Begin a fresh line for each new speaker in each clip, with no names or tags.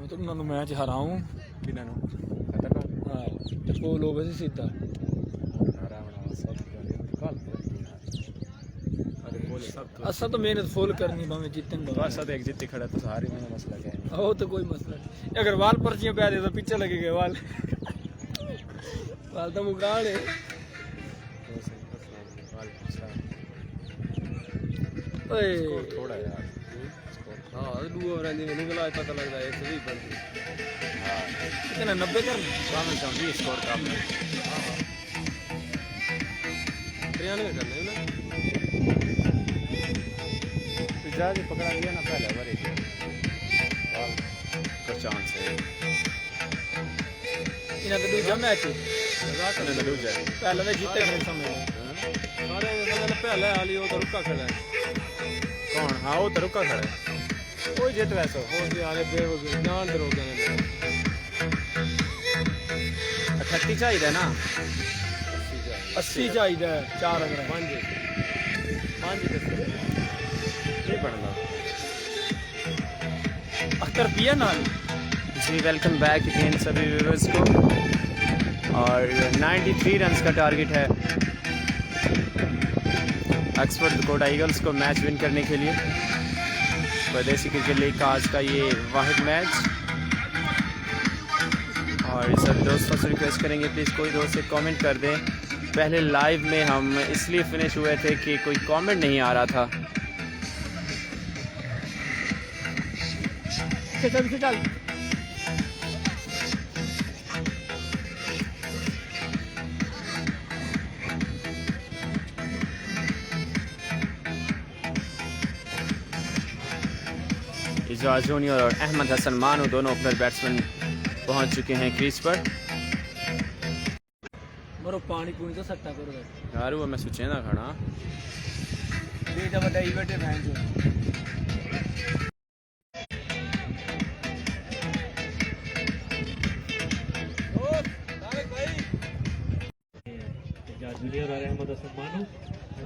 तो उन्होंने मैच हराऊं
किन्होंने खतरनाक
हाँ तो गोल हो गए सीधा असा तो मेहनत फुल करनी भावे जितने
बस एक जितने खड़ा तो सारी में मसला क्या है
वो तो कोई मसला नहीं अगर वाल पर्चियां पे आ दे तो पीछे लगेगा वाल वाल तो मुकाल है ओए
थोड़ा यार
हाँ दो ओवर में निकला पता लग रहा है 120 पर हां कितना 90 कर
सामने से 20 स्कोर का आपने
93 करना है ना
जाके पकड़ा लिया ना पहले बार एक तो चांस है
इन्हें तो दूसरा मैच है
ने लूज है
पहले में जीते खड़े समय सारे मतलब पहले हाली वो तो रुका खड़ा है
कौन हाँ वो तो रुका खड़ा है कोई जीत वैसे
वो भी आने बेवकूफ जान दे रोके ने
38 चाहिए ना
80 चाहिए 4 अगर 5
नहीं पढ़ना
अख्तर पिया ना
जी वेलकम बैक अगेन सभी व्यूअर्स को और 93 रन्स का टारगेट है ऑक्सफोर्ड कोटा ईगल्स को मैच विन करने के लिए स्वदेशी क्रिकेट लीग का आज का ये वाहिद मैच और सब दोस्तों से रिक्वेस्ट करेंगे प्लीज़ कोई दोस्त से कमेंट कर दें पहले लाइव में हम इसलिए फिनिश हुए थे कि कोई कमेंट नहीं आ रहा था
चल
इजाज जूनियर और अहमद हसन मानू दोनों ओपनर बैट्समैन पहुंच चुके हैं क्रीज पर
मरो पानी पूनी तो सकता करो
यार वो मैं सोचे ना खाना
ये जब डाई बैठे भैंस
जूनियर और अहमद हसन मानू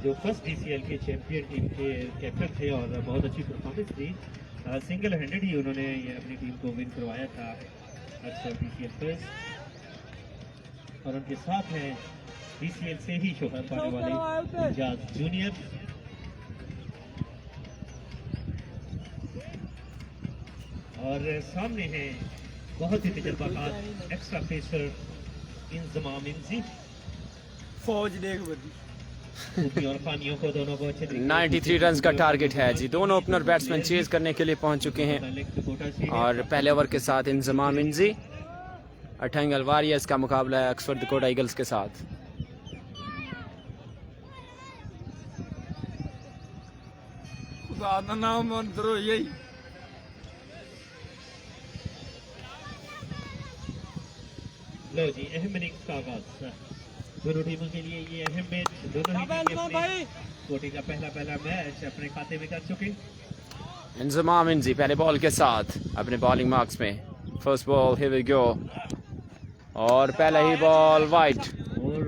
जो फर्स्ट डीसीएल के चैंपियन टीम के कैप्टन थे और बहुत अच्छी परफॉर्मेंस थी सिंगल हैंडेड ही उन्होंने ये अपनी टीम को विन करवाया था अक्सर डीसीएल फर्स्ट और उनके साथ हैं डीसीएल से ही शोहरत पाने वाले इजाज जूनियर और सामने हैं बहुत ही तजर्बाकार एक्स्ट्रा पेसर इंजमाम इंजी
फौज देख बदी
और खानियों को दोनों को अच्छे
93 रन्स का टारगेट है जी दोनों ओपनर बैट्समैन चेज करने के लिए पहुंच चुके हैं और पहले ओवर के साथ इंजमाम इंजी अठंगल वारियर्स का मुकाबला है ऑक्सफोर्ड कोटा ईगल्स के साथ
खुदा का नाम मंत्रो यही
लो जी अहम इनिंग्स का आगाज दोनों टीमों के लिए ये अहम मैच दोनों ही टीमें कोटे का पहला मैच अपने खाते में कर चुके
इंजमाम इंजी पहले बॉल के साथ अपने बॉलिंग मार्क्स में first ball here we go और पहला ही बॉल वाइड
और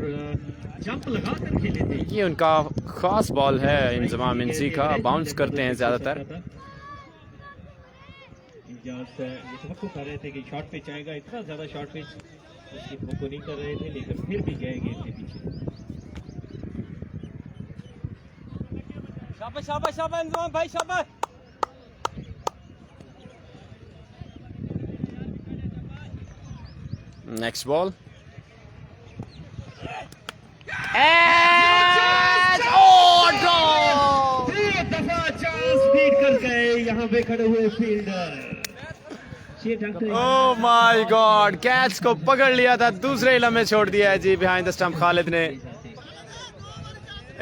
जंप लगाकर खेले थे
ये उनका खास बॉल है इंजमाम इंजी का बाउंस करते हैं ज्यादातर
ये तवक्को कर रहे थे कि शॉर्ट पिच आएगा इतना ज्यादा शॉर्ट पिच उसकी तवक्को नहीं कर रहे थे लेकिन फिर भी गए गेंद के पीछे
शाबाश शाबाश शाबाश इंजमाम भाई शाबाश
नेक्स्ट बॉल एक
दफा चांस बीट कर गए यहाँ पे खड़े हुए fielder
oh my God catch को पकड़ लिया था दूसरे इलम में छोड़ दिया है जी बिहाइंड द स्टंप खालिद ने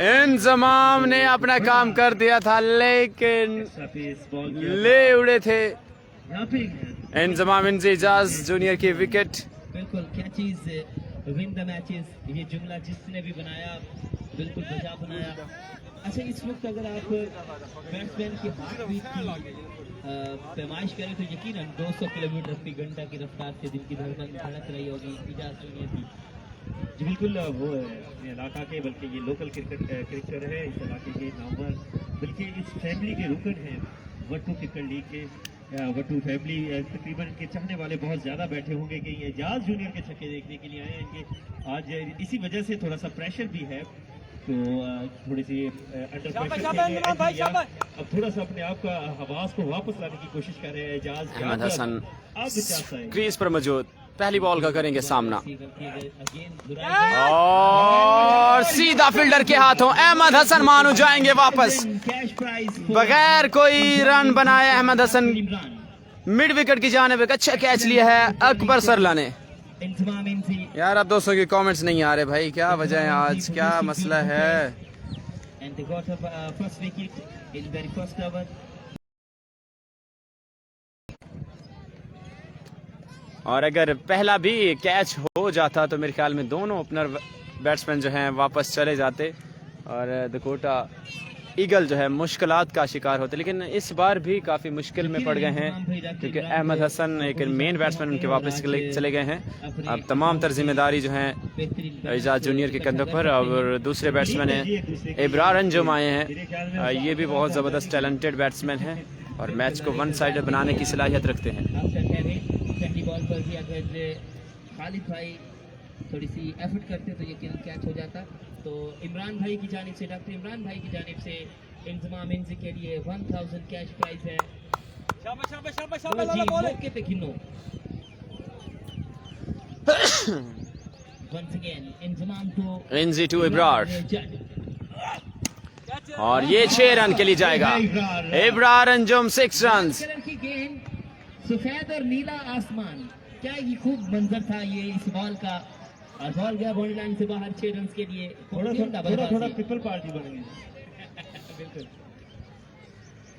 इंजमाम ने अपना काम कर दिया था लेकिन ले उड़े थे इंजमाम इंजी इजाज जूनियर की विकेट
बिल्कुल कैचेस विन द मैचेस ये जुमला जिसने भी बनाया बिल्कुल बजा बनाया अच्छा इस वक्त अगर आप बैट्समैन की हार्ट बीट की
पैमाइश करें तो यकीनन 200 किलोमीटर प्रति घंटा की रफ्तार से दिल की धड़कन धड़क रही होगी इजाज जूनियर की।
जी बिल्कुल, वो है अपने इलाका के, बल्कि ये लोकल क्रिकेटर है इस इलाके के नामवर, बल्कि इस फैमिली के रुकन हैं वट्टू क्रिकेट लीग के। वट्टू फैमिली तकरीबन इनके चाहने वाले बहुत ज़्यादा बैठे होंगे कि एजाज जूनियर के छक्के देखने के लिए आए हैं। इनके आज इसी वजह से थोड़ा सा प्रेशर भी है, तो थोड़ी सी अंडर प्रेशर अब थोड़ा सा अपने आप का हवास को वापस लाने की कोशिश कर रहे हैं एजाज।
अहमद हसन क्रीज पर मौजूद, पहली बॉल का करेंगे सामना और सीधा फील्डर के हाथों अहमद हसन मानू जाएंगे वापस बगैर कोई रन बनाए। अहमद हसन मिड विकेट की जानिब एक अच्छा कैच लिया है अकबर सरला ने। यार अब दोस्तों की कमेंट्स नहीं आ रहे भाई, क्या वजह है आज, क्या मसला है? और अगर पहला भी कैच हो जाता तो मेरे ख्याल में दोनों ओपनर बैट्समैन जो हैं वापस चले जाते और दकोटा ईगल जो है मुश्किलात का शिकार होते, लेकिन इस बार भी काफ़ी मुश्किल में पड़ गए हैं क्योंकि अहमद हसन एक मेन बैट्समैन उनके वापस चले गए हैं। अब तमाम तर जिम्मेदारी जो है एजाज जूनियर के कंधों पर, और दूसरे बैट्समैन हैं इब्रार अंजुम आए हैं। ये भी बहुत ज़बरदस्त टैलेंटेड बैट्समैन हैं और मैच को वन साइडेड बनाने की सलाहियत रखते हैं।
पहली बॉल पर भी अगर खालिद भाई थोड़ी सी एफर्ट करते तो यकीनन कैच हो जाता। तो इमरान भाई की जानिब से, डॉक्टर इमरान भाई की जानिब से इंतजाम इनसे के लिए 1000 कैश प्राइज है। मौके पे गिनो once again इंतजाम
टू इब्रार और ये 6 रन के लिए जाएगा। इब्रार अंजुम 6 रन।
सफेद और नीला आसमान, क्या ही खूब मंजर था ये इस बॉल का, और बॉल गया बाउंड्री लाइन से बाहर 6 रन के लिए। थोड़ा
ट्रिपल पार्टी बन गई।
बिल्कुल,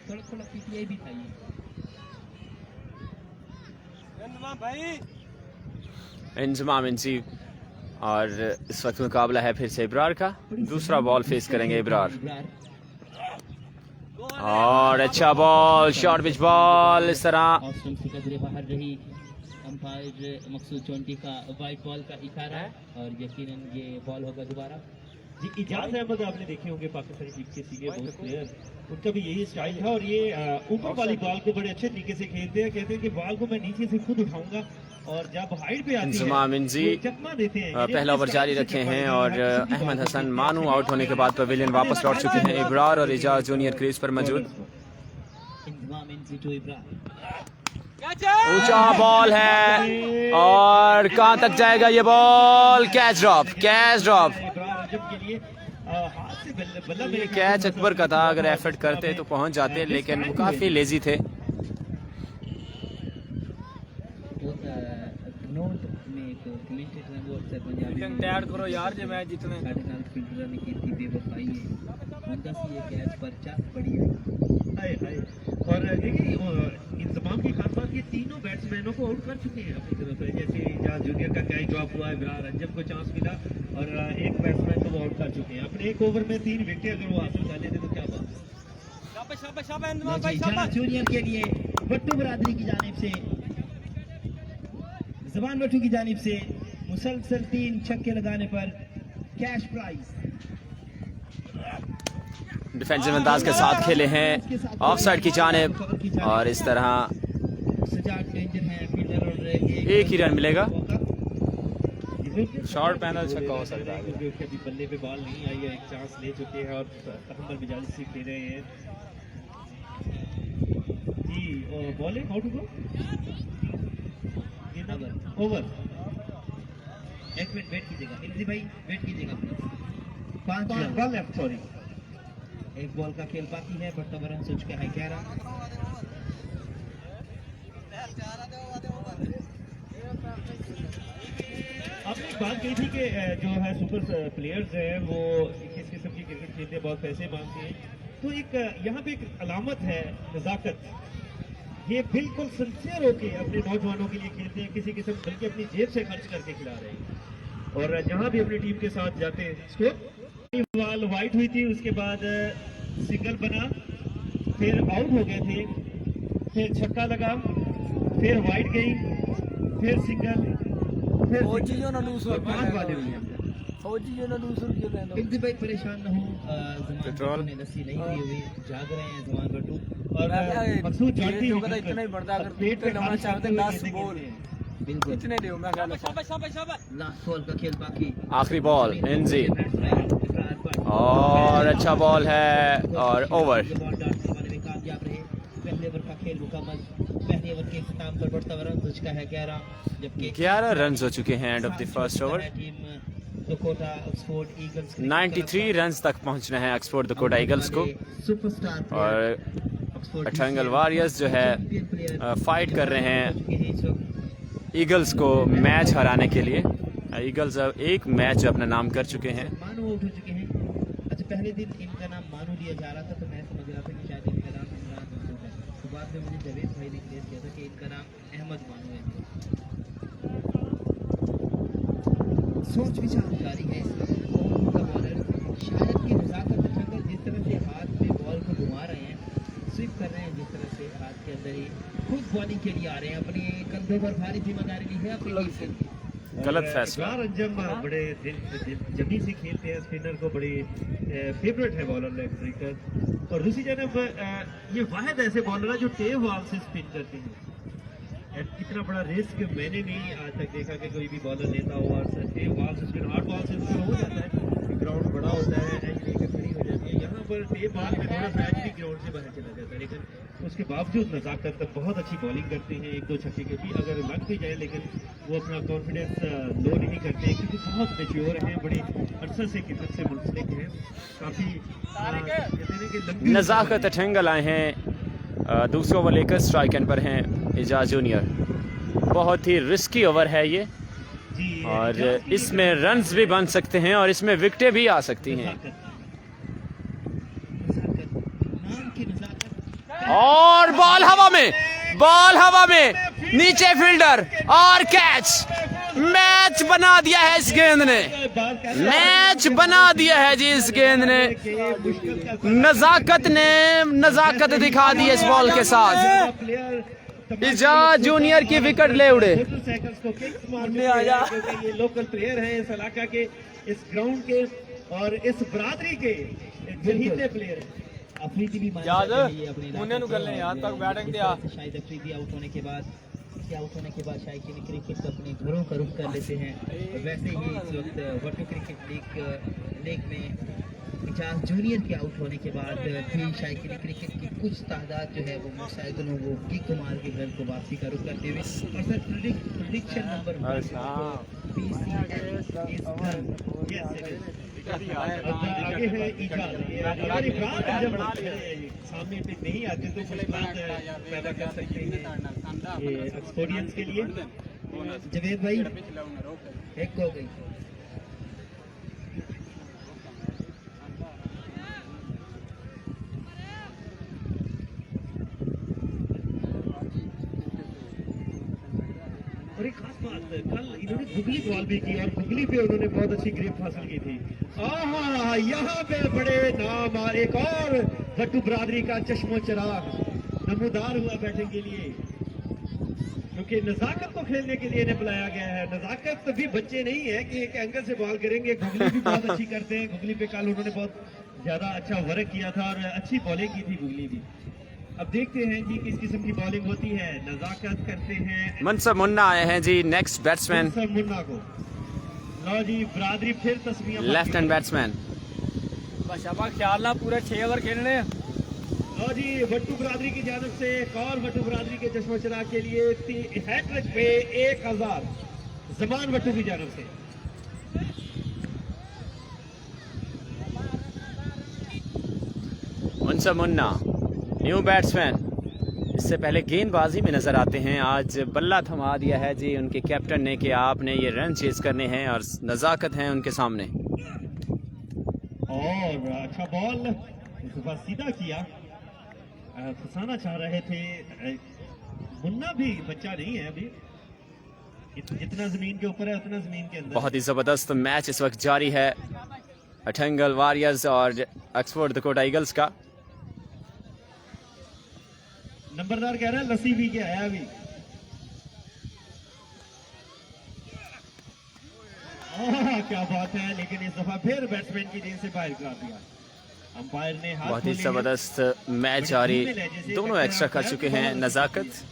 थोड़ा पीटीआई भी था ये।
इंजमाम इंसी और इस वक्त मुकाबला है फिर से इब्रार का। दूसरा बॉल फेस करेंगे इब्रार और अच्छा बॉल, शॉर्ट पिच बॉल। इस तरह
बाहर रही अंपायर मकसूद चोंटी का वाइट बॉल का इशारा है और यकीनन ये बॉल होगा दोबारा।
जी इजाज अहमद आपने देखे होंगे पाकिस्तानी टीम के सीनियर मोस्ट प्लेयर, उनका भी यही स्टाइल था और ये ऊपर वाली बॉल को बड़े अच्छे तरीके से खेलते हैं। कहते हैं कि बॉल को मैं नीचे से खुद उठाऊंगा और जब हाइट पे आती है चकमा देते हैं।
पहला ओवर जारी रखे हैं और अहमद हसन मानू आउट होने के बाद पवेलियन वापस लौट चुके हैं। इब्रार और एजाज जूनियर क्रीज पर मौजूद। ऊंचा बॉल है और कहां तक जाएगा ये ball? Catch drop. Catch Akbar का था, अगर एफर्ट करते तो पहुंच जाते, लेकिन वो काफी लेजी थे।
तैयार करो यार जो मैच जीतने।
और देखिए इंतजाम की खास बात, ये तीनों बैट्समैनों को आउट कर चुके हैं अपनी तरफ से। जैसे एजाज जूनियर का कैच ड्रॉप हुआ, इब्रार अंजुम को चांस मिला और एक बैट्समैन को वो आउट कर चुके हैं। अपने एक ओवर में 3 विकेट अगर वो हासिल कर लेते तो क्या बात।
जूनियर के लिए भट्टू बरादरी की जानिब से, जबान भट्टू की जानिब से मुसलसल 3 छक्के लगाने पर कैश प्राइज।
डिफेंसिव अंदाज के साथ खेले हैं ऑफ साइड की जानिब और इस तरह एक ही रन मिलेगा। शॉर्ट पैनल छक्का हो सकता है।
बल्ले पे बॉल नहीं आई है, एक चांस ले चुके हैं और तहम्मुल मिजाजी से खेल रहे हैं जी। बॉलिंग आउट हुआ ओवर।
एक मिनट वेट कीजिएगा इंद्री भाई, वेट कीजिएगा। 5
बॉल लेफ्ट, सॉरी।
एक बॉल का खेल बाकी है, बट रन हो चुका है 11।
आपने एक बात कही थी कि जो है सुपर प्लेयर्स हैं वो किस किस्म की क्रिकेट खेलते हैं, बहुत पैसे मांगते हैं। तो एक यहाँ पे एक अलामत है नज़ाकत। ये बिल्कुल सिंसियर होके अपने नौजवानों के लिए खेलते हैं, किसी किस्म बल्कि अपनी जेब से खर्च करके खिला रहे हैं। और जहाँ भी अपनी टीम के साथ जाते हैं, स्कोर बॉल वाइट हुई थी, उसके बाद सिंगल बना, फिर आउट हो गए थे, फिर छक्का लगा, फिर वाइड गई, फिर सिंगल, फिर
फौजी जो ना दूसरा
5 बालें हुई हैं।
फौजी जो ना दूसरा क्यों कहना
बिल्कुल भाई परेशान ना हो, जमान ने लस्सी नहीं पी हुई, जाग रहे हैं जमान भट्टू।
और मकसूद जानती
जो
है
कहता इतना ही बढ़ता अगर
पेट पे
नमना चाहते हैं 10
खेलते
बॉल
हैं।
बिल्कुल
कितने दे मैं ख्याल है
लास्ट बॉल का खेल बाकी।
आखिरी बॉल एनजी और अच्छा बॉल है और ओवर।
ये बॉल डालने वाले में कामयाब रहे। पहले ओवर का खेल मुकम्मल। पहले ओवर के इख्तिताम पर बढ़ता हुआ रन उसका है 11, जबकि
11 रन हो चुके हैं end of the first over.
Team Dakota Oxford eagles
93 runs तक पहुंचना है ऑक्सफोर्ड डकोटा ईगल्स को
सुपरस्टार
और अठंगल वॉरियर्स जो है फाइट कर रहे हैं ईगल्स को मैच हराने के लिए। ईगल्स अब एक मैच अपना नाम कर चुके हैं।
मानू आउट हो चुके हैं। अच्छा पहले दिन इनका नाम मानू लिया जा रहा था तो मैं समझ रहा था कि शायद इनका नाम इमरान मानू है, तो बाद में मुझे जवेद भाई ने क्लियर किया था कि इनका नाम अहमद मानू है। सोच विचार जारी है इस वक्त कौन का बॉलर शायद कि नजाकत अठंगल जिस तरह से हाथ में बॉल को घुमा रहे हैं, स्विप कर रहे हैं, जिस तरह से हाथ के अंदर ही खुद बॉलिंग के लिए आ रहे हैं, अपने कंधों पर भारी जिम्मेदारी ली है अपनी टीम के लिए।
गलत फैसला।
इकरार अंजम बड़े जमी से खेलते हैं, स्पिनर को बड़ी फेवरेट है बॉलर लेग ब्रेकर। और दूसरी जानब ये वाहिद ऐसे बॉलर है जो टेप बॉल से स्पिन करते हैं। इतना बड़ा रिस्क मैंने नहीं आज तक देखा कि कोई भी बॉलर लेता हो और टेप बॉल से स्पिन, हार्ड बॉल से स्पिन हो जाता है, ग्राउंड बड़ा होता है, एज लेकर खड़ी हो जाती है। यहाँ पर टेप बॉल में थोड़ा सा एज भी ग्राउंड से बाहर चला जाता है, लेकिन उसके बावजूद नजाकत तक बहुत अच्छी बॉलिंग करते हैं। 1-2 छक्के के भी अगर लग भी जाए लेकिन वो अपना कॉन्फिडेंस लो नहीं करते क्योंकि बहुत मेच्योर हैं, बड़ी अरसा से किस्मत से मुंसलिक हैं, काफ़ी कहते हैं कि लंबी
नजाकत अठंगल आए हैं दूसरे ओवर लेकर स्ट्राइक एंड पर हैं एजाज जूनियर। बहुत ही रिस्की ओवर है ये
जी,
और इसमें रन्स भी बन सकते हैं और इसमें विकेटें भी आ सकती हैं।
नाम की नजाकत
और बॉल हवा में, बॉल हवा में, नीचे फील्डर और कैच। मैच बना दिया है इस गेंद ने, मैच बना दिया है जी इस गेंद ने। नजाकत ने नजाकत दिखा दी इस बॉल के साथ। इजाज जूनियर की विकेट ले उड़े।
ये लोकल प्लेयर हैं इस इलाका के, इस ग्राउंड के और इस बरादरी के चहीते प्लेयर हैं।
अफरीदी भी
याद
अपने इलाके
मुन्ने नु
से
कर ले यहाँ तक बैटिंग दिया।
शायद अफरीदी आउट होने के बाद शायद क्रिकेट अपने घरों का रुख कर लेते हैं। वैसे ही इस वक्त वटू क्रिकेट लीग में इजाज जूनियर के आउट होने के बाद भी शायद क्रिकेट की कुछ तादाद जो है वो मोटरसाइकिलों को किक कुमार के घर को वापसी का रुख करते हुए। और सर प्रेडिक्शन नंबर 1
आगे है इजाज। अगर इमरान जब सामने पे नहीं आते तो मुश्किल पैदा कर सकते हैं ये ऑक्सफोर्डियंस के लिए।
जवेद भाई एक हो गई।
और एक खास बात, कल इन्होंने गुगली बॉल भी की और गुगली पे उन्होंने बहुत अच्छी ग्रिप हासिल की थी। आहा, यहाँ पे बड़े नाम और एक और भट्टू बरादरी का चश्मो चिराग नमूदार हुआ बैटिंग के लिए, क्योंकि नजाकत को खेलने के लिए इन्हें बुलाया गया है। नजाकत भी बच्चे नहीं है कि एक एंगल से बॉल करेंगे। गुगली भी बहुत अच्छी करते हैं। गुगली पे कल उन्होंने बहुत ज्यादा अच्छा वर्क किया था और अच्छी बॉलिंग की थी गुगली भी। अब देखते हैं जी किस किस्म की बॉलिंग होती है। नजाकत करते हैं
मनसब मुन्ना आए हैं जी नेक्स्ट बैट्समैन,
सब मुन्ना को। लो जी बरादरी फिर तस्वीर
लेफ्ट हैंड बैट्समैन।
शाबा ख्याल ना पूरे 6 ओवर खेलने।
लो जी भट्टू बरादरी की जानब से एक और भट्टू बरादरी के चश्मा चिराग के लिए हैट्रिक पे 1000 जमान भट्टू की जानब से।
मनसब मुन्ना न्यू बैट्समैन, इससे पहले गेंदबाजी में नजर आते हैं। आज बल्ला थमा दिया है जी उनके कैप्टन ने कि आपने ये रन चेज करने हैं और नजाकत है उनके सामने।
और अच्छा बॉल इस बार सीधा किया, फंसाना चाह रहे थे। मुन्ना भी बच्चा नहीं है अभी, जितना जमीन के ऊपर है उतना जमीन के अंदर।
बहुत ही जबरदस्त मैच इस वक्त जारी है अठंगल वॉरियर्स और ऑक्सफोर्ड डकोटा ईगल्स का।
नंबरदार कह रहा है लस्सी पी के आया अभी। क्या बात है, लेकिन इस दफा फिर बैट्समैन की गेंद से बाहर करा दिया अंपायर ने। हाथ
बहुत ही
खोले हैं।
जबरदस्त मैच जारी, दोनों एक्स्ट्रा कर चुके हैं। नजाकत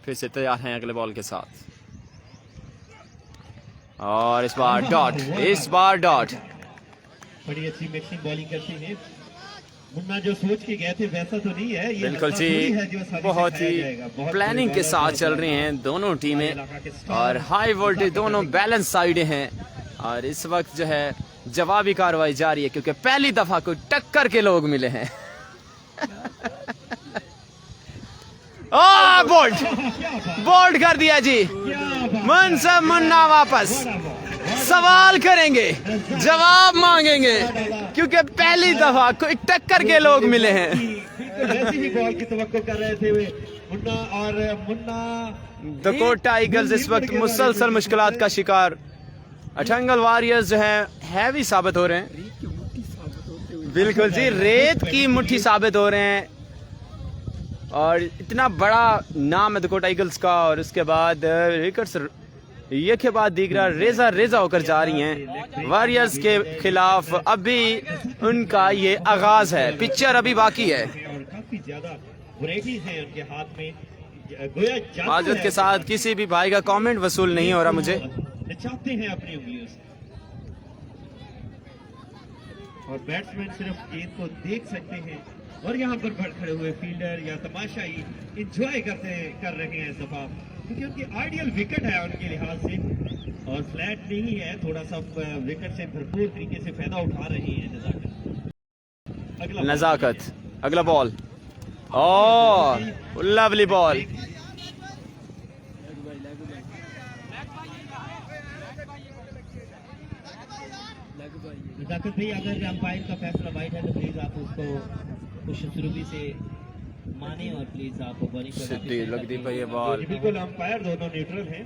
फिर से तैयार हैं अगले बॉल के साथ, और इस बार डॉट, इस बार डॉट।
बड़ी अच्छी मिक्सिंग बॉलिंग करते हैं मुन्ना। जो सोच के गए थे वैसा तो नहीं है ये,
बिल्कुल
लगता थोड़ी है जो
जी,
आसानी से
बहुत
खाया
ही
जाएगा। बहुत
प्लानिंग के
बड़े
साथ
बॉलर
चल रही हैं दोनों टीमें, और हाई वोल्टेज दोनों बैलेंस साइडें हैं। और इस वक्त जो है जवाबी कार्रवाई जारी है, क्योंकि पहली दफा कोई टक्कर के लोग मिले हैं। बोल्ड, बोल्ड कर दिया जी। मुनसब मुन्ना वापस सवाल करेंगे, जवाब मांगेंगे, क्योंकि पहली दफा कोई टक्कर के लोग मिले हैं।
ऐसी ही बॉल की तवक्को कर रहे थे मुन्ना, और मुन्ना
डकोटा ईगल्स इस वक्त मुसलसल मुश्किलात का शिकार। अठंगल वॉरियर्स जो है हैवी साबित हो रहे हैं। बिल्कुल जी, रेत की मुट्ठी साबित हो रहे हैं, और इतना बड़ा नाम है डकोटा ईगल्स का। और उसके बाद विकेट्स ये के बाद दीगरा रेजा रेजा होकर जा रही हैं वॉरियर्स के खिलाफ। अभी उनका ये आगाज है, पिक्चर अभी बाकी है।
और काफी ज्यादा वैरायटीज हैं उनके हाथ में। गोया जादू
माजरत
है।
के साथ किसी भी भाई का कमेंट वसूल नहीं हो रहा मुझे।
नचाते हैं अपनी उंगलियों से, और बैट्समैन सिर्फ गेंद को देख सकते हैं, और यहाँ पर खड़े हुए फील्डर या तमाशाई इंजॉय कर रहे हैं इस दफा, क्योंकि उनकी आइडियल विकेट है उनके लिहाज से, और फ्लैट नहीं है, थोड़ा सा विकेट से भरपूर तरीके से फायदा उठा रहे हैं नजाकत।
नजाकत अगला बॉल, ओह लवली बॉल।
नजाकत भाई, अगर अंपायर का फैसला वाइड है तो प्लीज आप उसको कुछ शुरुआती से माने, और प्लीज आप बॉलिंग पर
सिद्धि लगती भाई ये बॉल।
बिल्कुल अंपायर दोनों न्यूट्रल हैं।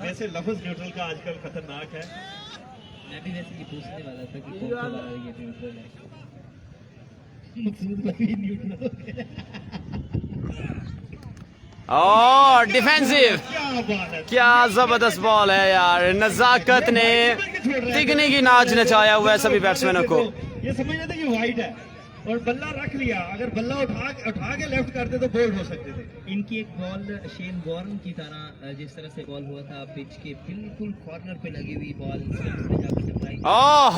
वैसे लफ्ज न्यूट्रल का आजकल खतरनाक है।
मैं भी वैसे ये पूछने वाला था कि कौन सा वाला ये न्यूट्रल है। मकसूद भाई न्यूट्रल हो गया।
और डिफेंसिव,
क्या बात है,
क्या जबरदस्त बॉल है यार। नजाकत ने तिगने की नाच नचाया हुआ है सभी बैट्समैनों को।
ये समझ रहे थे कि वाइड है, और बल्ला रख लिया। अगर बल्ला उठा के लेफ्ट करते तो बोल्ड हो सकते थे।
इनकी एक बॉल शेन वॉर्न की तरह, जिस तरह से बॉल हुआ था पिच के बिल्कुल कॉर्नर पे लगी हुई बॉल स्टंप्स में जाकर टकराई।
ओह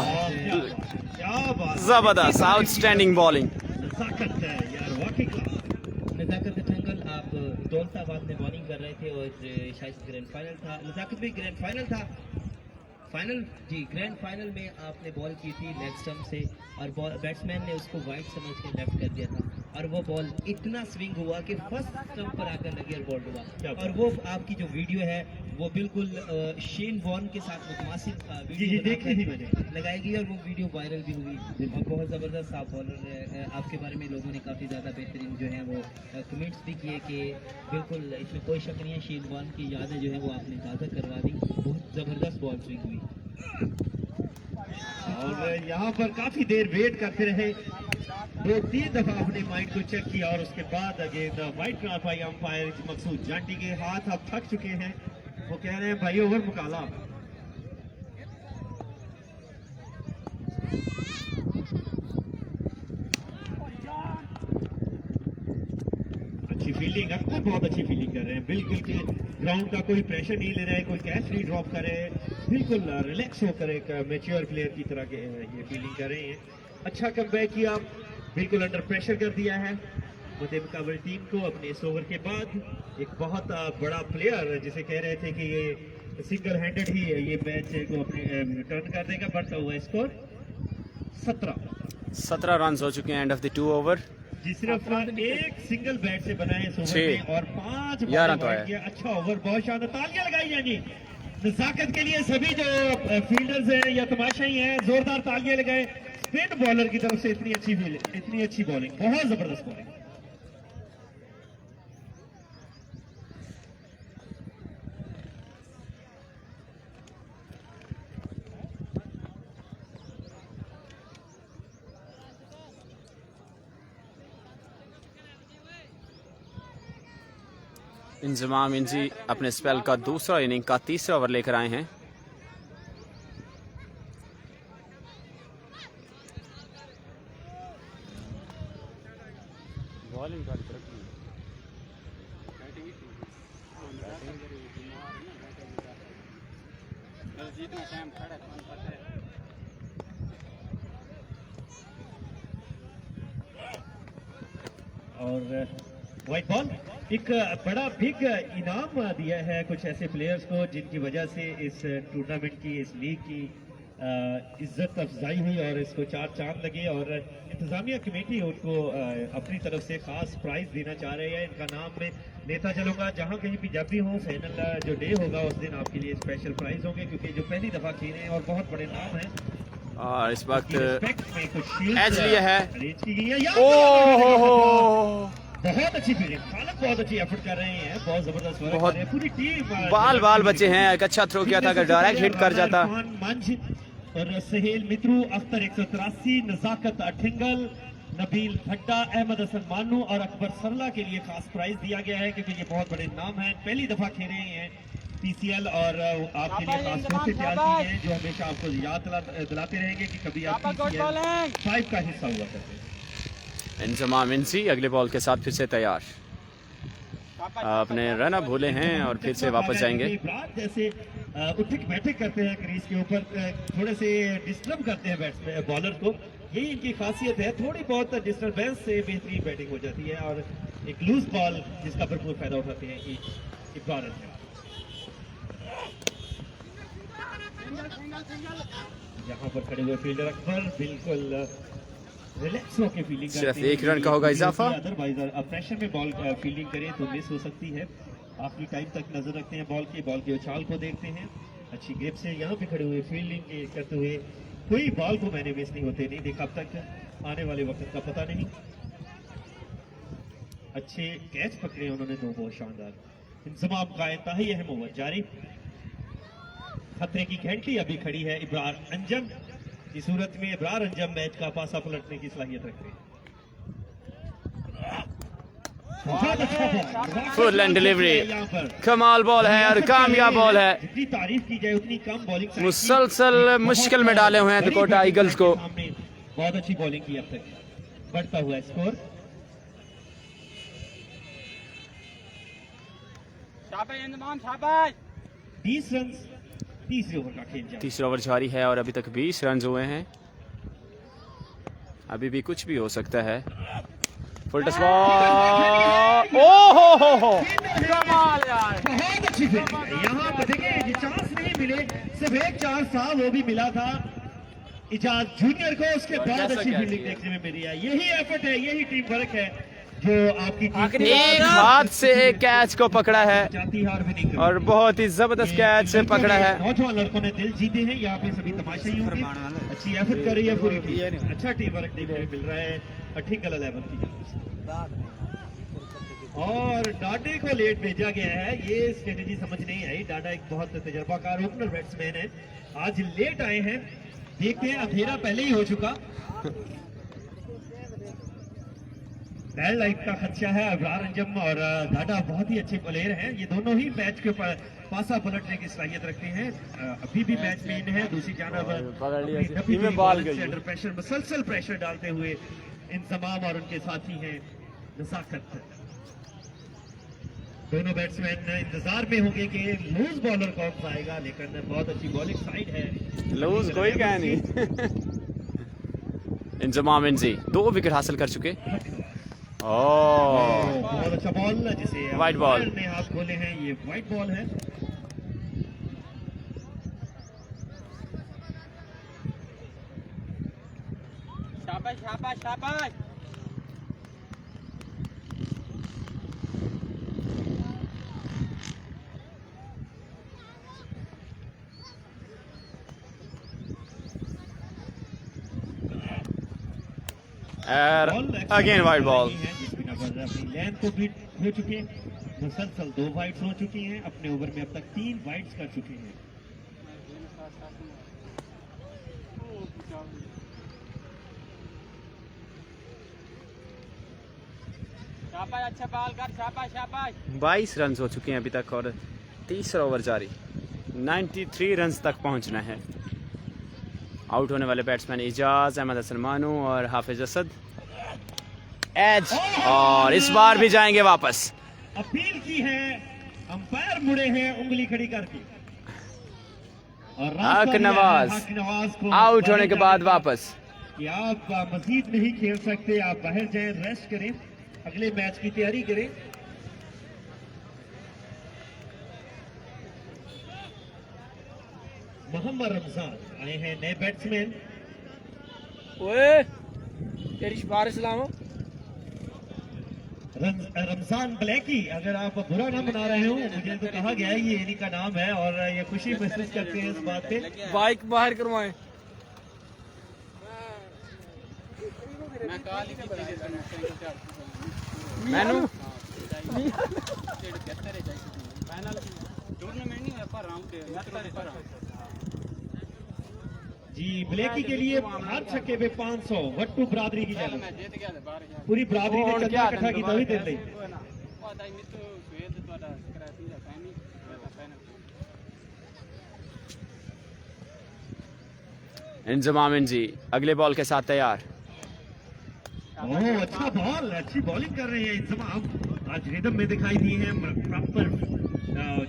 क्या बात,
जबरदस्त, आउटस्टैंडिंग बॉलिंग।
ताकत है यार, वाकई क्लास।
नजाकत ठंगल, आप दौलताबाद में बॉलिंग कर रहे थे, और शायद ग्रैंड फाइनल था। नजाकत भी ग्रैंड फाइनल था, फाइनल जी, ग्रैंड फाइनल में आपने बॉल की थी लेग स्टंप से, और बैट्समैन ने उसको वाइड समझ के लेफ्ट कर दिया था, और वो बॉल इतना स्विंग हुआ कि फर्स्ट स्टंप पर आकर लगी और बॉल्ड हुआ। और वो आपकी जो वीडियो है वो बिल्कुल शेन वॉर्न के साथ मुतमासिल
जी, देखी थी मैंने।
लगाई गई, और वो वीडियो वायरल भी हुई, और बहुत ज़बरदस्त आप बॉलर। आपके बारे में लोगों ने काफ़ी ज़्यादा बेहतरीन जो है वो कमेंट्स भी किए कि बिल्कुल इसमें कोई शक नहीं है, शेन वॉर्न की यादें जो है वो आपने ताज़ा करवा दी। बहुत ज़बरदस्त बॉल स्विंग हुई,
और यहाँ पर काफी देर वेट करते रहे, 2-3 दफा अपने माइंड को चेक किया, और उसके बाद अगेन वाइड कार्ड पाई अंपायर मकसूद जांटी के हाथ अब थक चुके हैं। वो कह रहे हैं भाई ओवर मुकाला। अच्छी फील्डिंग, अब तो बहुत अच्छी फील्डिंग कर रहे हैं। बिल्कुल के ग्राउंड का कोई प्रेशर नहीं ले रहे हैं, कोई कैच नहीं ड्रॉप कर रहे हैं, बिल्कुल रिलैक्स होकर एक मैच्योर प्लेयर की तरह के ये फील्डिंग कर रहे हैं। अच्छा कमबैक किया, बिल्कुल अंडर प्रेशर कर दिया है मुकाबले टीम को अपने इस ओवर के बाद। एक बहुत बड़ा प्लेयर जिसे कह रहे थे कि ये सिंगल हैंडेड ही ये मैच को अपने टर्न कर देगा। बढ़ता हुआ स्कोर
17 रन हो चुके हैं एंड ऑफ द 2 ओवर।
जी, सिर्फ एक सिंगल बैट से बनाए इस ओवर में, और 5
11 तो है।
किया। अच्छा ओवर, बहुत शानदार, तालियां लगाई जाएंगी नजाकत के लिए। सभी जो फील्डर्स हैं या तमाशाई हैं, जोरदार तालियां लगाए। स्पिन बॉलर की तरफ से इतनी अच्छी बॉलिंग, बहुत जबरदस्त बॉलिंग।
इंजमाम इंजी अपने स्पेल का दूसरा इनिंग का तीसरा ओवर लेकर आए हैं।
और व्हाइट बॉल एक बड़ा बिग इनाम दिया है कुछ ऐसे प्लेयर्स को जिनकी वजह से इस टूर्नामेंट की, इस लीग की इज्जत अफजाई हुई और इसको 4 चांद लगे। और इंतजामिया कमेटी उनको अपनी तरफ से खास प्राइज देना चाह रहे हैं। इनका नाम मैं लेता चलूंगा, जहां कहीं भी जब भी हो फाइनल जो डे होगा उस दिन आपके लिए स्पेशल प्राइज होंगे, क्योंकि जो पहली दफा खेले हैं और बहुत बड़े नाम है।
और इस वक्त
में कुछ शील्ड
एज लिया है।
अरेंज की गई है। बहुत अच्छी फील्डिंग, खालिद बहुत अच्छी एफर्ट कर रहे हैं, बहुत जबरदस्त वर्क कर रहे हैं पूरी टीम।
बाल बचे हैं, एक अच्छा थ्रो किया था, अगर डायरेक्ट हिट कर जाता।
मंज और सहेल मित्रू, अख्तर 183, नजाकत अठिंगल, नबील भट्टा, अहमद हसन मानू और अकबर सरला के लिए खास प्राइज दिया गया है, क्योंकि ये बहुत बड़े नाम हैं, पहली दफा खेल रहे हैं पीसीएल और आपके लिए खास ट्रॉफी तैयार की है, जो हमेशा आपको याद दिलाते रहेंगे कि कभी आप पीसीएल 5 का हिस्सा हुआ करते हैं।
इंजमाम इंजी अगले बॉल के साथ फिर से तैयार। अपने रन अप भूले हैं और फिर से वापस जाएंगे।
जैसे उठक बैठक करते हैं क्रीज के ऊपर, थोड़े से डिस्टर्ब करते हैं बैट्समैन बॉलर को, यही इनकी खासियत है। थोड़ी बहुत डिस्टर्बेंस से बेहतरीन बैटिंग हो जाती है और एक लूज बॉल जिसका भरपूर फायदा उठाते हैं इब्रार। यहाँ पर खड़े हुए फील्डर अकबर बिल्कुल रिलैक्स होकर फील्डिंग करते हैं।
सिर्फ 1 रन का होगा इजाफा।
अदरवाइज प्रेशर में बॉल फील्डिंग करें तो मिस हो सकती है। आखिरी टाइम तक नजर रखते हैं बॉल के उछाल को देखते हैं। अच्छी गेप से यहाँ पे खड़े हुए फील्डिंग करते हुए कोई बॉल को मैंने मिस नहीं होते नहीं देखा अब तक, आने वाले वक्त का पता नहीं। अच्छे कैच पकड़े उन्होंने, 2 बहुत शानदार। इंतजाम का इंतहाई अहम ओवर जारी। खतरे की घंटी अभी खड़ी है इब्रार अंजम की सूरत में। इब्रार अंजम मैच का पासा पलटने की सलाहियत रखते हैं।
फुल एंड डिलीवरी, कमाल बॉल है और कामयाब बॉल है।
जितनी तारीफ की जाए उतनी कम बॉलिंग,
मुसलसल मुश्किल में डाले हुए हैं डकोटा ईगल्स को।
बहुत अच्छी बॉलिंग की अब तक। बढ़ता हुआ स्कोर 20 रन तीसरे ओवर का खेल।
तीसरा ओवर जारी है और अभी तक 20 रन हुए हैं। अभी भी कुछ भी हो सकता है। फुल टच बॉल, ओहो कमाल यार,
बहुत अच्छी फील्डिंग। यहाँ पर देखिए चांस नहीं मिले, सिर्फ एक चांस था, वो भी मिला था इजाज जूनियर को। उसके बाद अच्छी फील्डिंग देखने में मिली है। यही एफर्ट है, यही टीम वर्क है जो आपकी
एक हाथ से एक कैच को पकड़ा है और बहुत ही जबरदस्त कैच से पकड़ा है।
नौजवान लड़कों ने दिल जीते हैं, यहाँ पे सभी तमाशाई होंगे। अच्छी एफर्ट कर रही है पूरी टीम, अच्छा टीम वर्क देखने को मिल रहा है अठिंगल 11 की। और डाडे को लेट भेजा गया है, ये स्ट्रेटेजी समझ नहीं आई। डाडा एक बहुत तजर्बाकार ओपनर बैट्समैन है, आज लेट आए हैं। देखते हैं, अंधेरा पहले ही हो चुका। बैड लाइट का खदशा है। इब्रार अंजम और डाडा बहुत ही अच्छे प्लेयर हैं, ये दोनों ही मैच के पासा पलटने की सलाहियत रखते हैं। अभी भी मैच में इन है। दूसरी जानब अंडर प्रेशर, मुसलसल प्रेशर डालते हुए इंतजाम और उनके साथी हैं नजाकत। दोनों बैट्समैन इंतजार में होंगे कि लूज बॉलर कौन सा आएगा, लेकिन बहुत अच्छी बॉलिंग साइड है,
लूज कोई कह नहीं। इंजमाम इंजी 2 विकेट हासिल कर चुके।
बहुत अच्छा बॉल जिसे
वाइट बॉल
ने हाथ खोले हैं, ये वाइट बॉल है।
शाबाश शाबाश शाबाश।
Again white ball.
अपनी लेंथ को भी हो चुके, मुसलसल 2 वाइड्स हो चुकी हैं। अपने ओवर में अब तक 3 वाइड्स कर चुके हैं।
22 रन हो चुके हैं अभी तक और तीसरा ओवर जारी। 93 रन तक पहुंचना है। आउट होने वाले बैट्समैन इजाज, अहमद हसन मानू और हाफिज असद। एज और इस बार भी जाएंगे वापस।
अपील की है, अंपायर मुड़े हैं उंगली खड़ी करके। और
हक नवाज
को
आउट होने के बाद वापस।
कि आप मजीद नहीं खेल सकते, आप बाहर जाएं, रेस्ट करें, अगले मैच की तैयारी करें। मोहम्मद रमजान आए हैं नए बैट्समैन।
ओए तेरी सिफारिश लाओ।
रमजान ब्लैकी, अगर आप बुरा ना मना रहे हो, मुझे तो कहा गया है ये इन्हीं का नाम है और ये खुशी महसूस करते हैं इस बात पे।
बाइक बाहर करवाएं।
मैनू
जी ब्लैकी के लिए हर छक्के पे 500 वट्टू बरादरी की जाए। पूरी बरादरी ने चंदा इकट्ठा की तभी दे रही।
इंजमामिन जी अगले बॉल के साथ तैयार।
ओह अच्छा बॉल, अच्छी बॉलिंग कर रहे हैं इंतजाम। आज रिदम में दिखाई दी है, प्रॉपर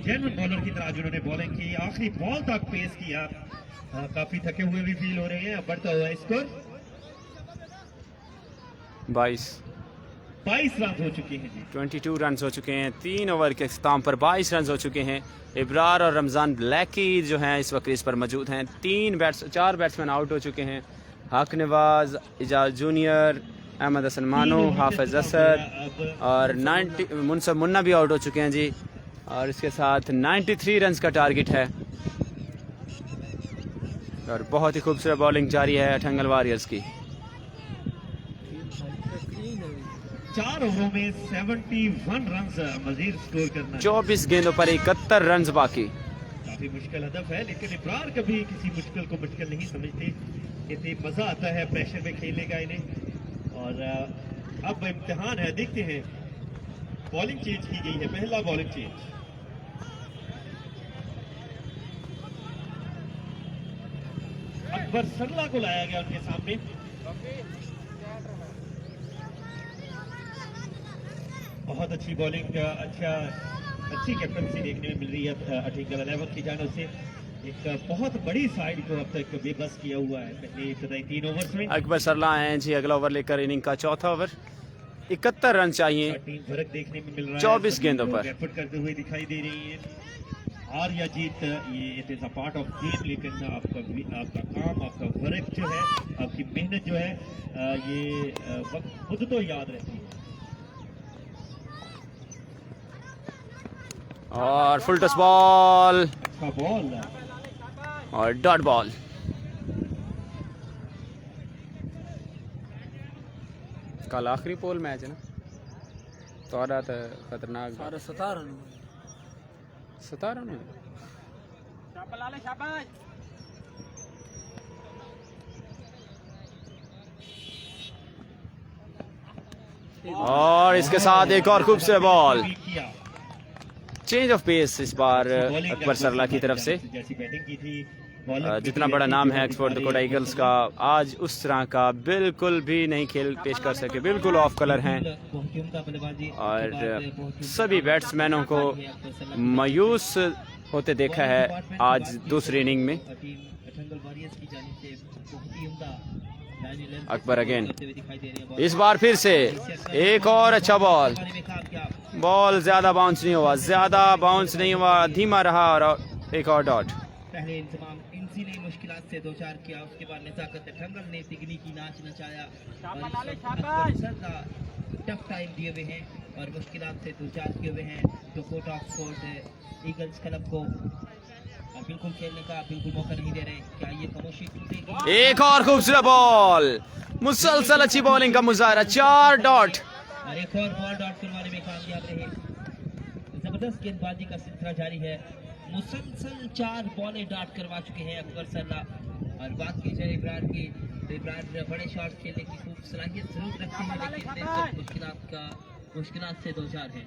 जेन्युइन बॉलर की तरह जिन्होंने बॉलिंग की, आखिरी बॉल तक पेश किया। काफी थके हुए भी फील हो रहे हैं। अब बढ़ता हुआ स्कोर 22 रन हो चुके हैं जी।
22 रन हो चुके हैं। 3 ओवर के इख्तिताम पर 22 रन हो चुके हैं। इब्रार और रमजान ब्लैकी जो हैं इस वक्त क्रीज पर मौजूद हैं। 4 बैट्समैन आउट हो चुके हैं। हक नवाज, इजाज जूनियर, अहमद हसन मानू, हाफिज असद और मुनसब मुन्ना भी आउट हो चुके हैं जी। और इसके साथ 93 रन का टारगेट है और बहुत ही खूबसूरत बॉलिंग जारी है अठंगल वॉरियर्स की।
4 ओवरों में 71 रन मजीद स्कोर करना।
24 गेंदों पर 71 रन बाकी।
काफी मुश्किल हदफ है, लेकिन इब्रार कभी किसी मुश्किल को मुश्किल नहीं समझते। इतनी मजा आता है प्रेशर में खेलने का इन्हें। और अब इम्तिहान है, देखते हैं। बॉलिंग चेंज की गई है, पहला बॉलिंग चेंज। अकबर सरला को लाया गया उनके सामने। बहुत अच्छी बॉलिंग, अच्छी कैप्टनसी देखने में मिल रही है अठंगल 11 की जानिब से। एक बहुत बड़ी साइड को अब तक बेबस किया हुआ है पहले इब्तदाई 3 ओवर्स में।
अकबर सरला हैं जी अगला ओवर लेकर इनिंग का चौथा ओवर। 71 रन चाहिए
टीम फर्क देखने में मिल रहा है।
24 गेंदों पर
एफर्ट करते हुए दिखाई दे रही है। हार या जीत ये it is a part of game, लेकिन आपका काम, आपका वर्क जो है, आपकी मेहनत जो है, ये वक्त खुद तो याद रहती है।
और फुल टॉस बॉल
अच्छा बॉल
और डॉट बॉल। कल आखिरी पोल मैच है ना, तो खतरनाक 17 रन। और इसके साथ एक और खूबसूरत बॉल। चेंज ऑफ पेस इस बार अकबर सरला की तरफ से।
जैसी बैटिंग की थी,
जितना बड़ा नाम है एक्सपोर्ट कोटा ईगल्स का, आज उस तरह का बिल्कुल भी नहीं खेल पेश कर सके। बिल्कुल ऑफ कलर हैं और सभी बैट्समैनों को मायूस होते देखा है आज दूसरी इनिंग में। अकबर अगेन, इस बार फिर से एक और अच्छा बॉल। बॉल ज्यादा बाउंस नहीं हुआ, धीमा रहा और एक और डॉट।
पहले इंतजाम इंसी ने मुश्किलात से 2-4 किया, उसके बाद नजाकत ठंगल ने तिगनी की नाच नचाया। टफ टाइम दिए हुए हैं और मुश्किलात से 2-4 किए हुए हैं तो कोटा ऑक्सफोर्ड ईगल्स क्लब को बिल्कुल खेलने का बिल्कुल मौका नहीं दे रहे। क्या ये खामोशी टूटेगी?
एक और खूबसूरत बॉल, मुसलसल अच्छी बॉलिंग का मुजाहरा। 4 डॉट
और एक और बॉल डॉट करवाने में कामयाब रहे। जबरदस्त गेंदबाजी का सिलसिला जारी है। मुसलसल 4 बॉलें डॉट करवा चुके हैं अकबर सरला। और बात की जाए इब्रार की, तो इब्रार बड़े शॉट खेलने की खूब सलाहियत जरूर रखते हैं, लेकिन मुश्किलात का मुश्किलात से दो चार हैं।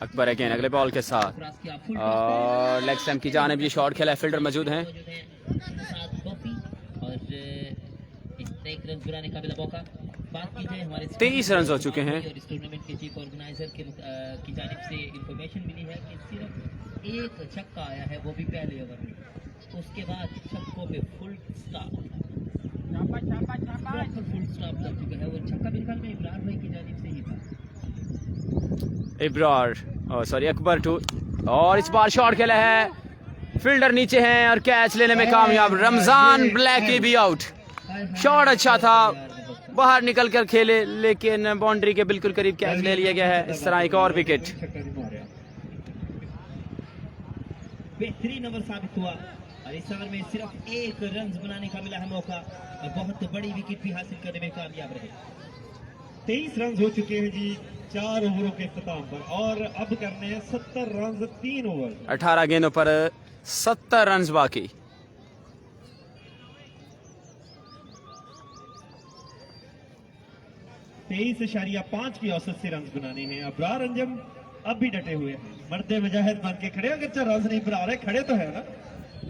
अकबर अगेन अगले बॉल के साथ
क्रॉस किया, फुल
और लेग स्टंप की जानिब ये शॉट खेला है, फील्डर मौजूद हैं।
साथ बॉफी और इस 1 रन बनाने का भी मौका। बात की जाए हमारे
23 रन हो चुके हैं।
और इस टूर्नामेंट के चीफ ऑर्गेनाइजर की जानिब से इंफॉर्मेशन मिली है कि सिर्फ एक छक्का आया है, वो भी पहले ओवर में। उसके बाद छक्कों पे फुल स्टॉप लग चुका है। वो छक्का मेरे ख्याल में इमरान भाई की जानिब से ही था।
इब्रार सॉरी अकबर टू, और इस बार शॉट खेला है, फील्डर नीचे हैं और कैच लेने में कामयाब। रमजान ब्लैकी भी आउट। शॉट अच्छा था, बाहर निकल कर खेले लेकिन बाउंड्री के बिल्कुल करीब कैच ले लिया गया है। इस तरह एक और विकेट।
बेहतरीन ओवर साबित हुआ और इस ओवर में सिर्फ 1 रन बनाने का मिला है मौका और बहुत बड़ी विकेट भी हासिल करने में कामयाब रहे।
23 रन हो चुके हैं जी 4 ओवरों के इख्तिताम पर, और अब करने हैं 70 रन 3 ओवर।
18 गेंदों पर 70 रन बाकी।
23.5 की औसत से रन बनाने हैं। अबरार अंजम अब भी डटे हुए हैं, मर्दे मुजाहिद बन के खड़े, अगर रन नहीं बना रहे, खड़े तो है ना,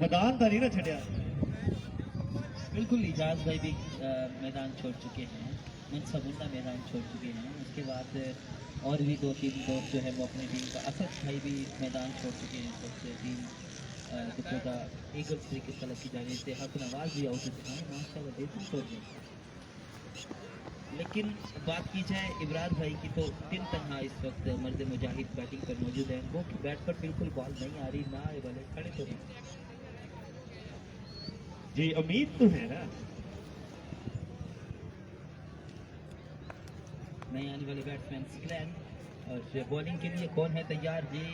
मैदान तो नहीं ना छड़िया।
बिल्कुल इजाज भाई भी मैदान छोड़ चुके हैं, मनसबुल्ला मैदान छोड़ चुके हैं। उसके बाद और भी 2-3 दोस्त जो है वो अपनी टीम का, असद भाई भी मैदान छोड़ चुके हैं। सबसे टीम दुकोटा ईगल्स क्रिकेट क्लब की जानिब से हक नवाज भी आउट हो चुके हैं, माशाल्लाह बेहतरीन छोड़ दिया। लेकिन बात की जाए इमरान भाई की तो 3 तनहा इस वक्त मर्द मुजाहिद बैटिंग पर मौजूद है। वो की बैट पर बिल्कुल बॉल नहीं आ रही, ना आए वाले खड़े तो नहीं
जी, उम्मीद तो है ना।
नए आने वाले बैट्समैन स्क्लैन और बॉलिंग के लिए कौन है तैयार जी?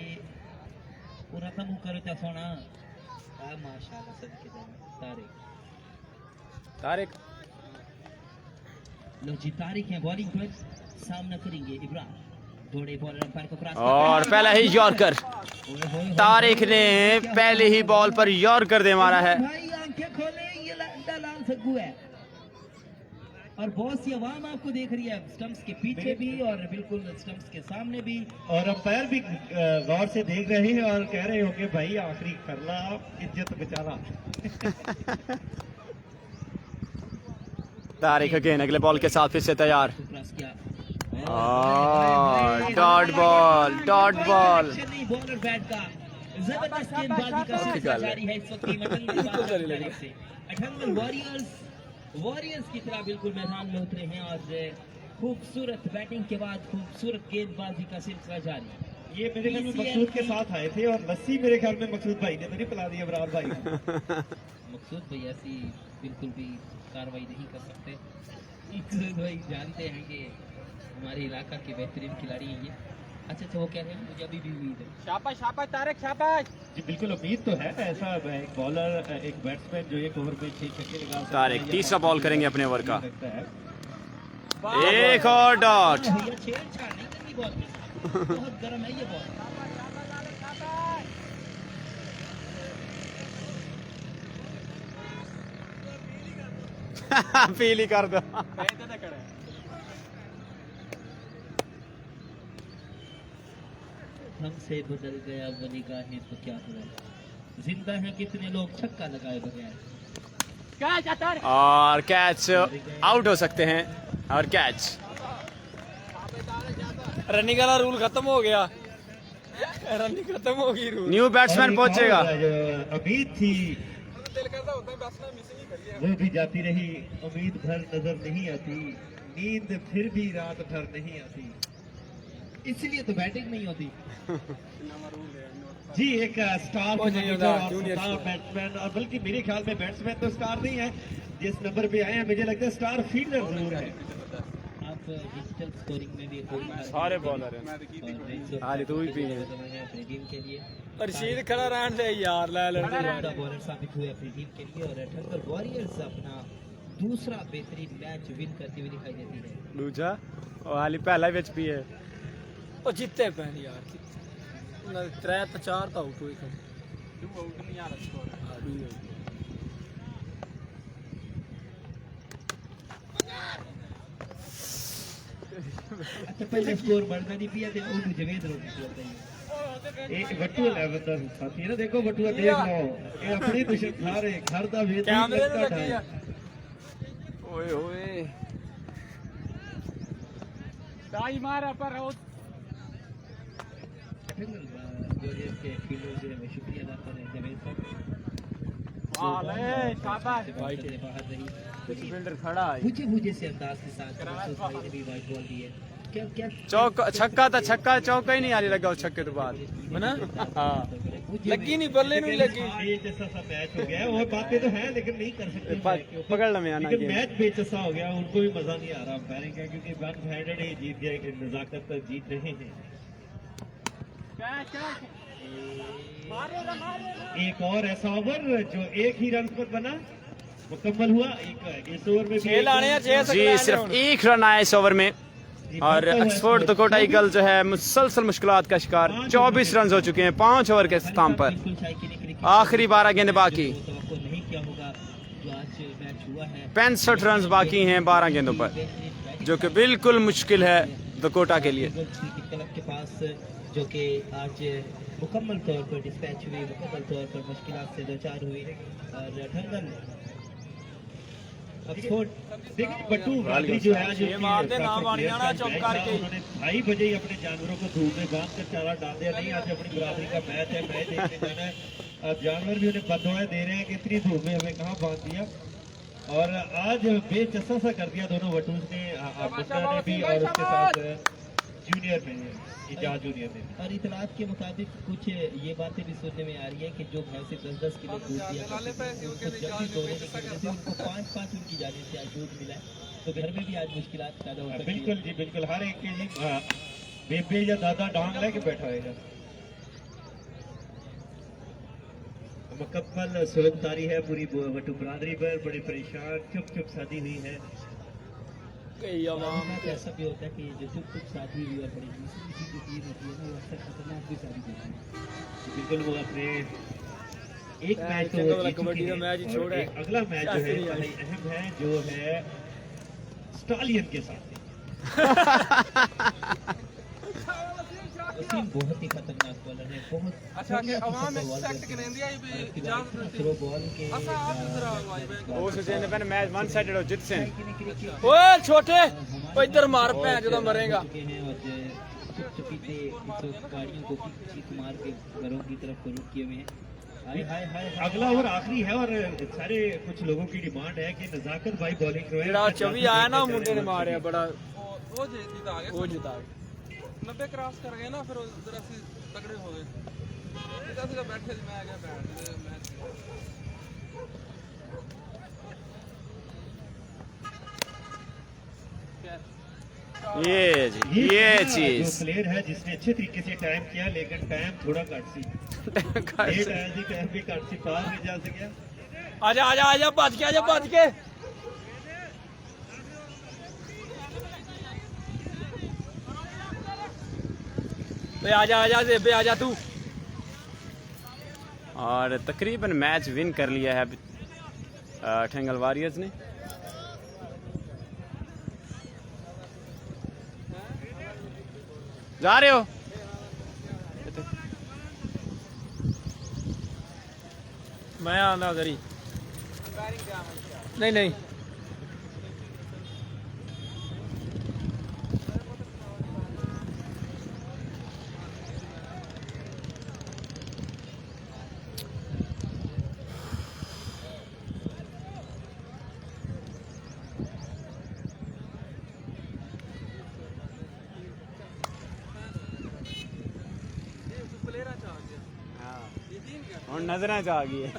पूरा था मुंह करो चा सोना। माशाल्लाह सबके जाने
तारिक
लो जी, तारिक है बॉलिंग पर, सामना करेंगे इब्राहिम। थोड़े बॉलर अंपायर को क्रॉस
और पहला ही यॉर्कर। तारिक ने पहले ही बॉल पर यॉर्कर दे मारा है।
भाई आंखें खोले, ये लाल सग्गू है और बहुत सी आवाम आपको देख रही है, स्टंप्स के पीछे भी और बिल्कुल स्टंप्स के सामने भी,
और अंपायर भी गौर से देख रहे हैं और कह रहे होंगे भाई आखिरी करला, इज्जत बचाला।
तारिक अगेन अगले बॉल के साथ फिर से तैयार।
क्रॉस किया
डॉट बॉल
बॉलर बैट का जबरदस्त गेंदबाजी का सिलसिला जारी है इस वक्त की मटन से। अठंगल वॉरियर्स की तरह बिल्कुल मैदान में उतरे हैं और खूबसूरत बैटिंग के बाद खूबसूरत गेंदबाजी का सिलसिला जारी।
ये मेरे ख्याल में मकसूद के साथ आए थे और लस्सी मेरे ख्याल में मकसूद भाई ने तो नहीं पिला दी अबरार भाई को।
मकसूद भाई ऐसी बिल्कुल भी कार्रवाई नहीं कर सकते। मकसूद भाई जानते हैं कि हमारे इलाका के बेहतरीन खिलाड़ी हैं ये। अच्छा वो कह रहे हैं मुझे अभी भी उम्मीद है।
शाबाश तारिक शाबाश।
जी बिल्कुल उम्मीद तो है, ऐसा एक बॉलर एक बैट्समैन जो एक ओवर में 6 छक्के लगा सकता है।
तारिक तीसरा बॉल करेंगे अपने ओवर का।
लगता है
एक और डॉट।
भैया छेड़छाड़ नहीं करनी बॉल में, बहुत गर्म है ये बॉल।
पीली कर दो।
हमसे बदल गया वो निगाहें तो क्या हुआ, जिंदा है कितने लोग छक्का लगाए बगैर।
और कैच आउट हो सकते हैं और कैच।
रनिंग वाला रूल खत्म हो गया, रनिंग खत्म हो गई रूल।
न्यू बैट्समैन पहुंचेगा।
उम्मीद थी वो भी जाती रही, उम्मीद भर नजर नहीं आती, नींद फिर भी रात भर नहीं आती,
इसलिए तो बैटिंग नहीं होती।
जी एक स्टार बैट्समैन, और बल्कि मेरे ख्याल में बैट्समैन तो स्टार नहीं है, जिस नंबर पे आए हैं मुझे लगता है स्टार फील्डर जरूर है।
आप डिजिटल स्कोरिंग में भी
सारे बॉलर हैं। हाली तू भी पी ले।
अपनी टीम के लिए
रशीद खड़ा रहने दे यार,
बॉलर साबित हुए अपनी टीम के लिए और ठंगर वॉरियर्स अपना दूसरा बेहतरीन मैच विन करती हुई दिखाई देती है।
दूजा और हाली पहला मैच भी है।
ਉਹ ਜਿੱਤੇ ਪੈਣ ਯਾਰ, 3 ਤਾਂ 4 ਤਾਂ ਆਊਟ ਹੋਏ ਖੜੇ। ਆਊਟ ਨਹੀਂ ਆ ਰਿਹਾ।
अच्छा पहले स्कोर बढ़ना नहीं पिया थे वो जवेद रोटी होता है
ਇਹ ਵੱਟੂ 11 ਦਾ ਸਾਥੀ ਨਾ ਦੇਖੋ ਵੱਟੂਆ ਦੇਖ ਲਓ ਇਹ ਆਪਣੀ ਦੁਸ਼ਮਣ ਖਾ ਰਹੇ ਘਰ ਦਾ ਵੇਚ
ਕੈਮਰੇ ਨੂੰ ਲੱਗੀ ਆ
ओए ओए
दाई मारा पर हो
जोरियस के फील्डर जो है वो शुक्रिया अदा कर रहे हैं जवेद साहब
वाले शाबाश
वाइट से बाहर रही
कुछ फील्डर खड़ा है
मुझे मुझे से अंदाज के साथ मकसूद भाई ने भी वाइट बॉल दी है क्या क्या
चौका छक्का था छक्का चौका ही नहीं आने लगा उस छक्के तो बाद
बना
हाँ
लगी नहीं बल्ले नहीं लगी
ये जैसा सा मैच हो गया और बातें तो हैं लेकिन नहीं कर सकते
पकड़ में आना
लेकिन मैच बेचैसा हो गया उनको भी मजा नहीं आ रहा अंपायरिंग का क्योंकि वन हैंडेड ही जीत गए कि नजाकत पर जीत रहे हैं एक और ऐसा ओवर जो एक ही रन पर बना मुकम्मल हुआ इस ओवर में भी
छह लाने हैं, छह
जी सिर्फ एक रन आया इस ओवर में और ऑक्सफोर्ड दकोटा ईगल जो है मुसलसल मुश्किलात का शिकार 24 रन हो चुके हैं 5 ओवर के इख्तिताम पर आखिरी 12 गेंदें बाकी
नहीं किया होगा जो आज मैच हुआ है
65 रन बाकी हैं 12 गेंदों पर जो कि बिल्कुल मुश्किल है दकोटा के लिए
क्लब के पास जो कि आज मुकम्मल तौर पर डिस्पैच हुई मुकम्मल तौर पर मुश्किलात से दो चार हुई और ढंगन
देखिए बट्टू वाली जो है जो
मारते ना वाणियां ना चुप करके
उन्होंने 2:30 बजे ही अपने जानवरों को धूप में बांध कर चारा डाल दिया नहीं आज अपनी बराबरी का मैच है मैच देखने जाना है अब जानवर भी उन्हें बददुआएं दे रहे हैं कि इतनी धूप में हमें कहाँ बांध दिया और आज बेचैसा सा कर दिया दोनों वटूज ने मुन्ना ने भी और उसके साथ जूनियर में इजाज जूनियर ने
और इतलात के मुताबिक कुछ ये बातें भी सुनने में आ रही है कि जो भैंसे 10-10 किलो दूध दिया करते थे, उनको जल्दी तोड़ने की वजह से उनको 5-5 उनकी जाने से आज दूध मिला है तो घर में भी आज मुश्किलात पैदा हो सकती है।
बिल्कुल जी बिल्कुल हर एक के जी बेबे या दादा डांग लेके बैठा रहेगा मुकम्मल सोलह तारी है पूरी वटू बरादरी पर बड़ी परेशान चुप चुप शादी हुई है
कई आवाम
तो ऐसा भी होता है कि जो चुप चुप शादी हुई और बड़ी दूसरी जो चीज होती है ना वो अक्सर खतरनाक भी शादी होती है
बिल्कुल वो अपने एक मैच तो
चंगा
वो जीत
कबड्डी
चुकी
का
है
मैच
और
छोड़ा है।
एक अगला मैच जो है
चांसनी
बड़ा ही अहम है जो है स्टालियन के साथ
वसीम बहुत ही खतरनाक बॉलर है बहुत
अच्छा कि अवाम एक्सपेक्ट करेंगे भी इजाजत
थ्रो बॉल के
असा आप जरा वाई बैक
वो सोचे ने मैच वन साइडेड हो जित सिंह
ओए छोटे ओ इधर मार पे जो मरेगा
चुके हैं और चुप चुपी से इस गाड़ियों को किक मार के घरों की तरफ रुक किए हुए हैं हाय हाय हाय
अगला ओवर आखिरी है और सारे कुछ लोगों की डिमांड है कि नजाकत भाई बॉलिंग करो
ਜਿਹੜਾ 24 आया ना मुंडे ने मारे बड़ा
वो जीत आ गए
वो जिता
90 क्रॉस कर गए ना फिर जरा सी तगड़े हो गए इधर से बैठे मैं आ गया बैठ मैच
ये जी ये चीज
प्लेयर है जिसने अच्छे तरीके से टाइम किया लेकिन टाइम थोड़ा कट सी लेट आया जी टाइम भी कट सी पार नहीं जा सकिया
आजा आजा आजा भज के बे आजा जेबे आजा तू
और तकरीबन मैच विन कर लिया है ठेंगल वॉरियर्स ने जा रहे हो
मैं आना करी नहीं
और नजर आ गई है